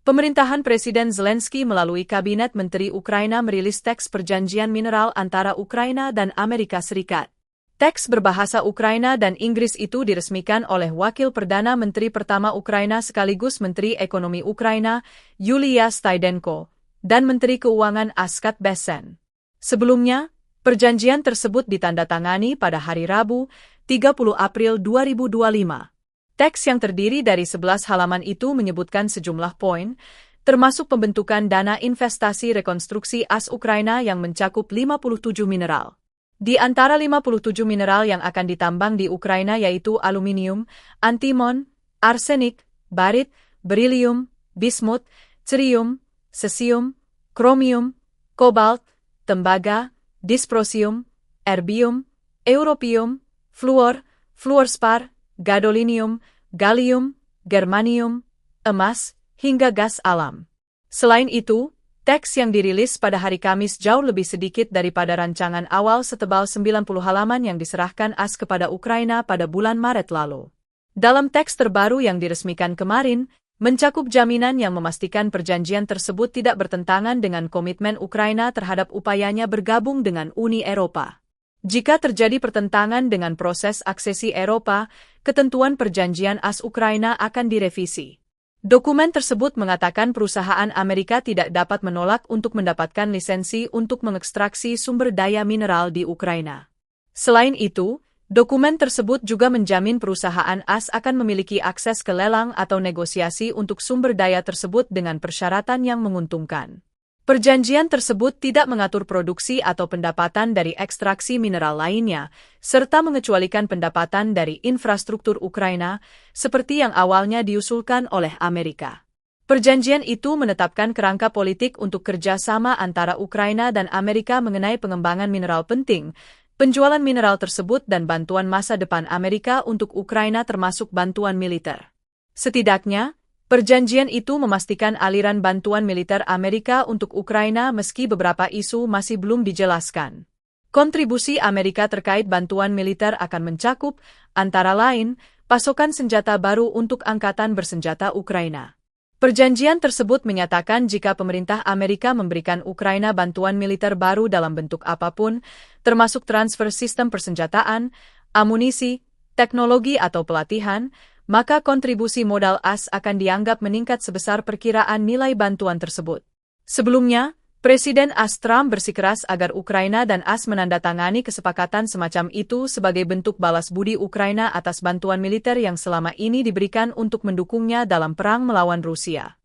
Pemerintahan Presiden Zelensky melalui Kabinet Menteri Ukraina merilis teks perjanjian mineral antara Ukraina dan Amerika Serikat. Teks berbahasa Ukraina dan Inggris itu diresmikan oleh Wakil Perdana Menteri pertama Ukraina sekaligus Menteri Ekonomi Ukraina, Yulia Stydenko, dan Menteri Keuangan Askat Besen. Sebelumnya, perjanjian tersebut ditandatangani pada hari Rabu, 30 April 2025. Teks yang terdiri dari 11 halaman itu menyebutkan sejumlah poin, termasuk pembentukan dana investasi rekonstruksi AS Ukraina yang mencakup 57 mineral. Di antara 57 mineral yang akan ditambang di Ukraina yaitu aluminium, antimon, arsenik, barit, berilium, bismut, cerium, cesium, kromium, kobalt, tembaga, dysprosium, erbium, europium, fluor, fluorspar, gadolinium, gallium, germanium, emas, hingga gas alam. Selain itu, teks yang dirilis pada hari Kamis jauh lebih sedikit daripada rancangan awal setebal 90 halaman yang diserahkan AS kepada Ukraina pada bulan Maret lalu. Dalam teks terbaru yang diresmikan kemarin, mencakup jaminan yang memastikan perjanjian tersebut tidak bertentangan dengan komitmen Ukraina terhadap upayanya bergabung dengan Uni Eropa. Jika terjadi pertentangan dengan proses aksesi Eropa, ketentuan perjanjian AS Ukraina akan direvisi. Dokumen tersebut mengatakan perusahaan Amerika tidak dapat menolak untuk mendapatkan lisensi untuk mengekstraksi sumber daya mineral di Ukraina. Selain itu, dokumen tersebut juga menjamin perusahaan AS akan memiliki akses ke lelang atau negosiasi untuk sumber daya tersebut dengan persyaratan yang menguntungkan. Perjanjian tersebut tidak mengatur produksi atau pendapatan dari ekstraksi mineral lainnya, serta mengecualikan pendapatan dari infrastruktur Ukraina, seperti yang awalnya diusulkan oleh Amerika. Perjanjian itu menetapkan kerangka politik untuk kerjasama antara Ukraina dan Amerika mengenai pengembangan mineral penting, penjualan mineral tersebut dan bantuan masa depan Amerika untuk Ukraina termasuk bantuan militer. Setidaknya, perjanjian itu memastikan aliran bantuan militer Amerika untuk Ukraina meski beberapa isu masih belum dijelaskan. Kontribusi Amerika terkait bantuan militer akan mencakup, antara lain, pasokan senjata baru untuk angkatan bersenjata Ukraina. Perjanjian tersebut menyatakan jika pemerintah Amerika memberikan Ukraina bantuan militer baru dalam bentuk apapun, termasuk transfer sistem persenjataan, amunisi, teknologi atau pelatihan, maka kontribusi modal AS akan dianggap meningkat sebesar perkiraan nilai bantuan tersebut. Sebelumnya, Presiden AS Trump bersikeras agar Ukraina dan AS menandatangani kesepakatan semacam itu sebagai bentuk balas budi Ukraina atas bantuan militer yang selama ini diberikan untuk mendukungnya dalam perang melawan Rusia.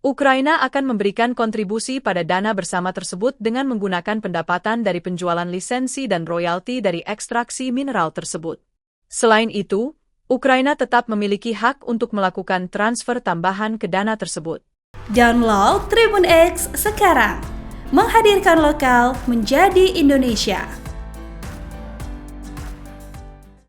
Ukraina akan memberikan kontribusi pada dana bersama tersebut dengan menggunakan pendapatan dari penjualan lisensi dan royalti dari ekstraksi mineral tersebut. Selain itu, Ukraina tetap memiliki hak untuk melakukan transfer tambahan ke dana tersebut. Download Tribun X sekarang, menghadirkan lokal menjadi Indonesia.